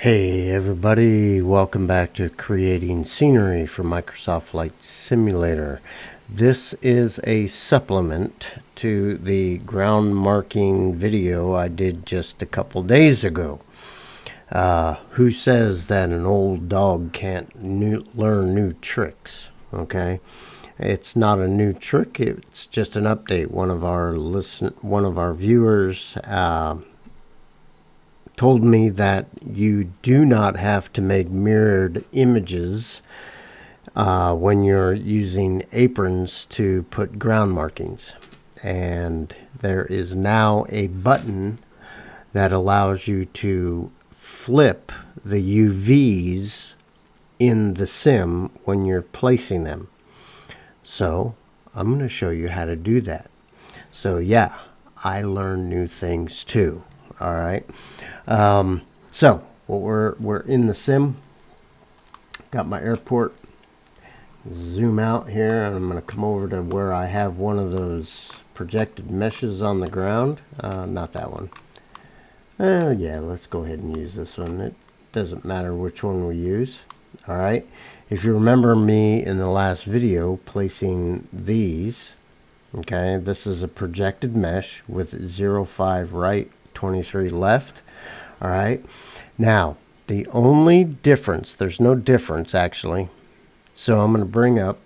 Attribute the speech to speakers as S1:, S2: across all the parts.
S1: Hey everybody, welcome back to Creating Scenery for Microsoft Flight Simulator. This is a supplement to the ground marking video I did just a couple days ago. Who says that an old dog can't learn new tricks? Okay, it's not a new trick, it's just an update. One of our viewers told me that you do not have to make mirrored images when you're using aprons to put ground markings. And there is now a button that allows you to flip the UVs in the sim when you're placing them. So I'm going to show you how to do that. So yeah, I learned new things too. All right. So we're in the sim. Got my airport. Zoom out here, and I'm going to come over to where I have one of those projected meshes on the ground. Not that one. Yeah, let's go ahead and use this one. It doesn't matter which one we use. All right. If you remember me in the last video placing these, okay, this is a projected mesh with 0.5 right, 23 left. All right. Now, the only difference, there's no difference actually. So I'm going to bring up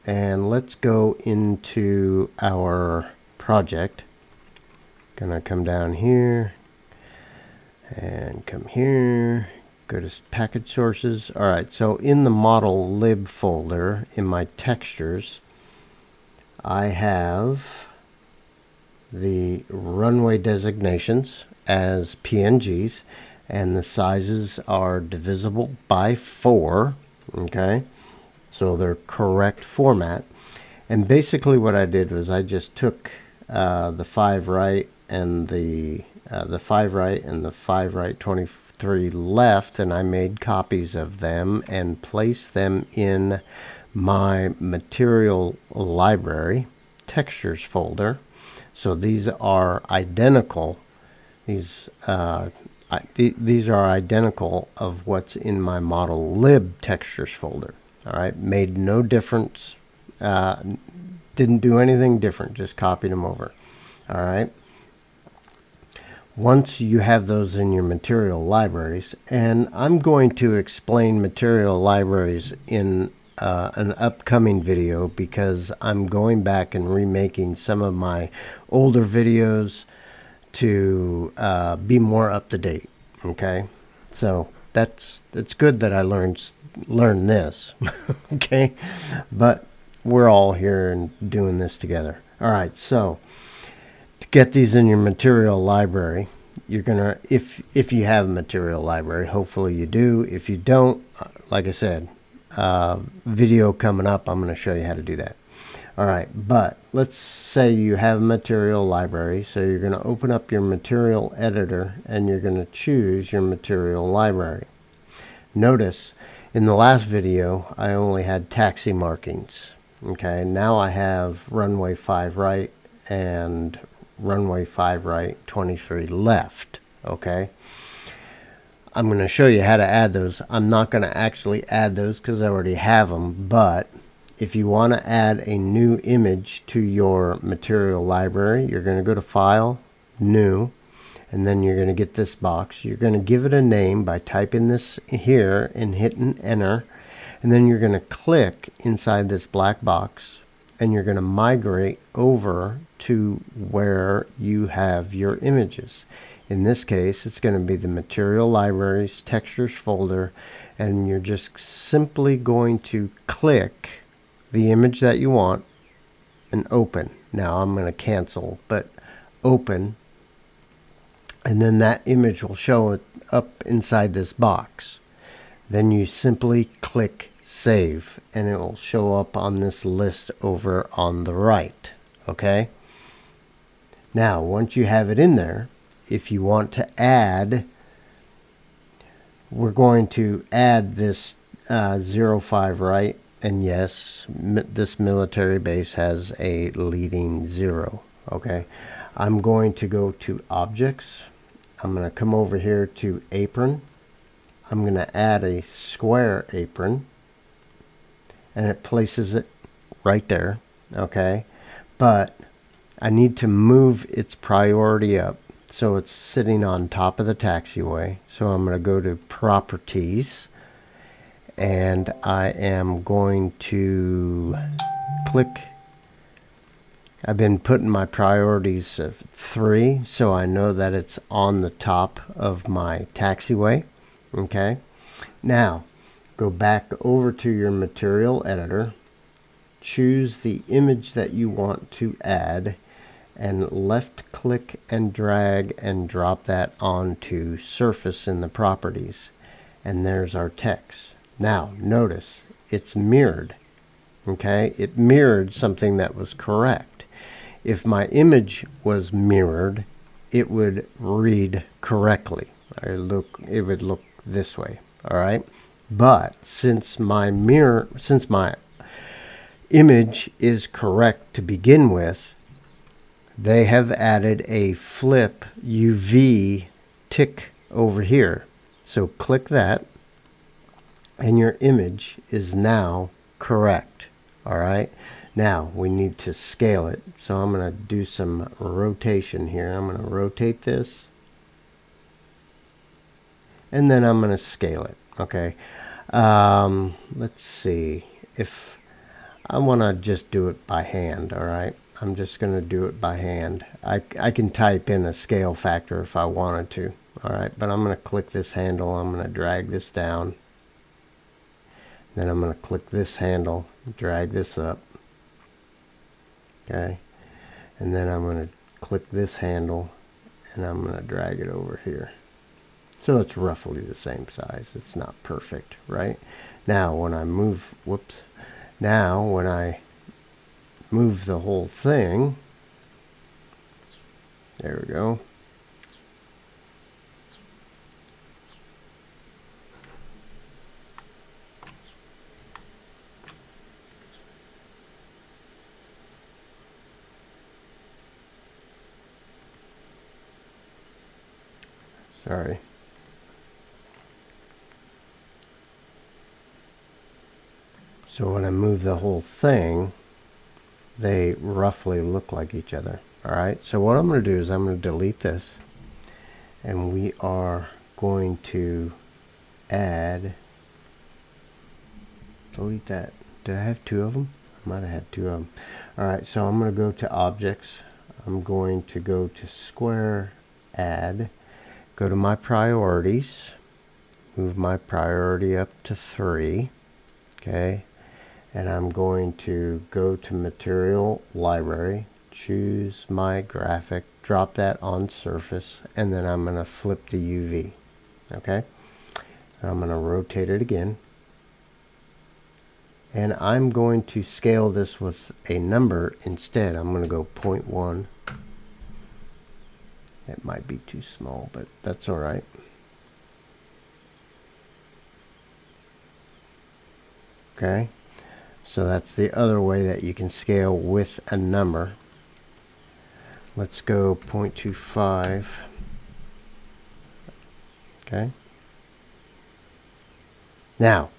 S1: and let's go into our project. Gonna come down here and come here. Go to package sources. All right. So in the model lib folder in my textures, I have the runway designations as PNGs, and the sizes are divisible by 4. Okay, so they're correct format. And basically what I did was I just took the 5 right and the 5 right and the 5 right 23 left, and I made copies of them and placed them in my material library textures folder. So these are identical. These are identical of what's in my model lib textures folder. All right, made no difference. Didn't do anything different. Just copied them over. All right. Once you have those in your material libraries, and I'm going to explain material libraries in an upcoming video because I'm going back and remaking some of my older videos to be more up to date. Okay, so it's good that I learned this. Okay, but we're all here and doing this together. All right, so to get these in your material library, you're gonna, if you have a material library, hopefully you do. If you don't, like I said, video coming up, I'm going to show you how to do that. All right, but let's say you have a material library. So you're going to open up your material editor and you're going to choose your material library. Notice in the last video I only had taxi markings. Okay, now I have runway 5 right and runway 5 right 23 left. Okay, I'm going to show you how to add those. I'm not going to actually add those because I already have them, but if you want to add a new image to your material library, you're going to go to File, New, and then you're going to get this box. You're going to give it a name by typing this here and hitting Enter, and then you're going to click inside this black box, and you're going to migrate over to where you have your images. In this case, it's going to be the Material Libraries Textures folder, and you're just simply going to click the image that you want and open. Now I'm going to cancel, but open, and then that image will show up inside this box. Then you simply click Save, and it will show up on this list over on the right. Okay? Now, once you have it in there, if you want to add, we're going to add this 0.5 right. And yes, this military base has a leading 0. Okay, I'm going to go to Objects. I'm going to come over here to Apron. I'm going to add a square apron, and it places it right there, okay? But I need to move its priority up so it's sitting on top of the taxiway. So I'm going to go to Properties, and I am going to click. I've been putting my priorities of 3, so I know that it's on the top of my taxiway. Okay, now go back over to your material editor, choose the image that you want to add, and left click and drag and drop that onto surface in the properties. And there's our text. Now notice it's mirrored. Okay, it mirrored something that was correct. If my image was mirrored, it would read correctly. It would look this way. All right, but since my image is correct to begin with, they have added a FLIP UV tick over here. So click that, and your image is now correct. All right, now we need to scale it. So I'm going to do some rotation here. I'm going to rotate this, and then I'm going to scale it. Okay, let's see if I want to just do it by hand. All right, I'm just going to do it by hand. I can type in a scale factor if I wanted to. All right, but I'm going to click this handle. I'm going to drag this down. Then I'm going to click this handle, drag this up. Okay, and then I'm going to click this handle, and I'm going to drag it over here. So it's roughly the same size. It's not perfect, right? Now when I move, now when I move the whole thing, there we go. Sorry. So when I move the whole thing, they roughly look like each other. All right, so what I'm going to do is I'm going to delete this, and we are going to add, delete that. Did I have 2 of them? I might have had 2 of them. All right, so I'm going to go to Objects. I'm going to go to Square, Add, go to my priorities, move my priority up to 3, okay, and I'm going to go to Material Library, choose my graphic, drop that on surface, and then I'm going to flip the UV. Okay, I'm going to rotate it again, and I'm going to scale this with a number instead. I'm going to go 0.1. It might be too small, but that's all right. Okay, so that's the other way that you can scale with a number. Let's go 0.25. Okay. Now,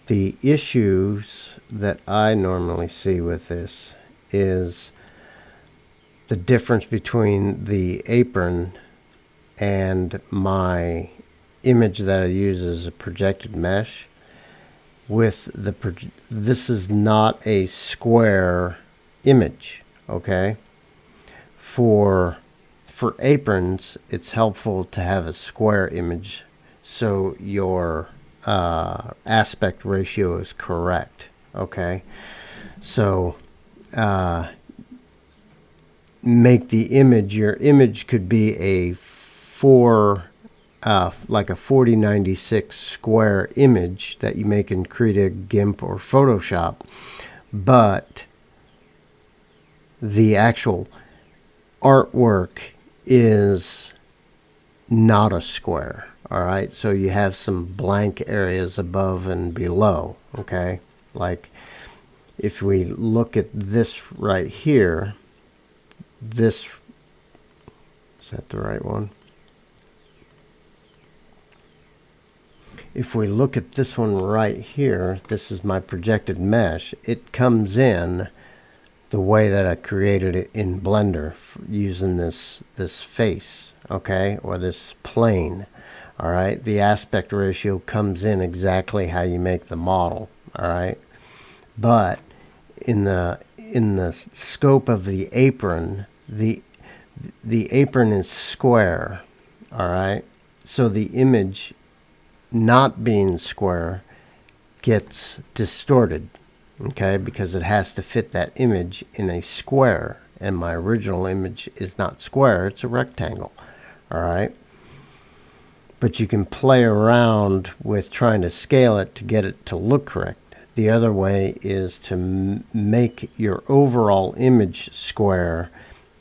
S1: the issues that I normally see with this is the difference between the apron and my image that I use as a projected mesh. With the this is not a square image, okay? For aprons, it's helpful to have a square image so your aspect ratio is correct, okay? So make the image, your image could be a like a 4096 square image that you make in Krita, GIMP, or Photoshop, but the actual artwork is not a square. All right, so you have some blank areas above and below. Okay, like if we look at this right here, this, is that the right one? if we look at this one right here, this is my projected mesh. It comes in the way that I created it in Blender using this face, okay, or this plane. All right, the aspect ratio comes in exactly how you make the model. All right, but in the scope of the apron, the apron is square. All right, so the image not being square gets distorted, okay, because it has to fit that image in a square, and my original image is not square, it's a rectangle. All right, but you can play around with trying to scale it to get it to look correct. The other way is to make your overall image square,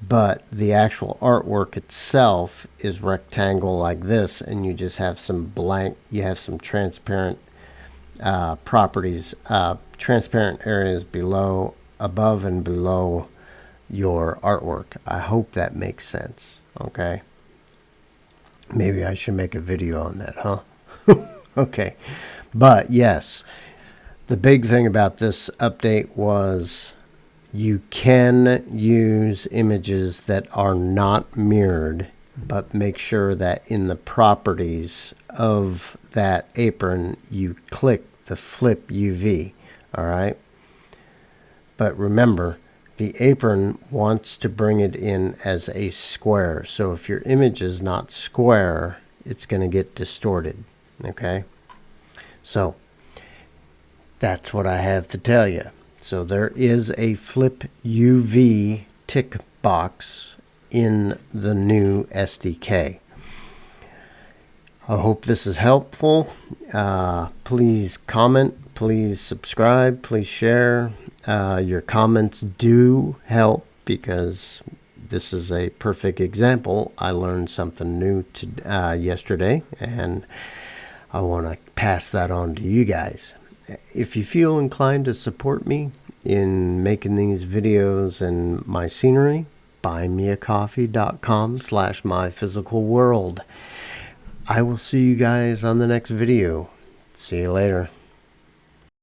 S1: but the actual artwork itself is rectangle like this, and you just have some blank, you have some transparent properties, transparent areas below, above and below your artwork. I hope that makes sense. Okay, maybe I should make a video on that, huh? Okay, but yes, the big thing about this update was you can use images that are not mirrored, but make sure that in the properties of that apron you click the flip UV. All right, but remember, the apron wants to bring it in as a square, so if your image is not square, it's going to get distorted. Okay, so that's what I have to tell you. So there is a flip UV tick box in the new SDK. I hope this is helpful. Please comment, please subscribe, please share. Your comments do help, because this is a perfect example. I learned something new yesterday, and I want to pass that on to you guys. If you feel inclined to support me in making these videos and my scenery, buymeacoffee.com/myphysicalworld. I will see you guys on the next video. See you later.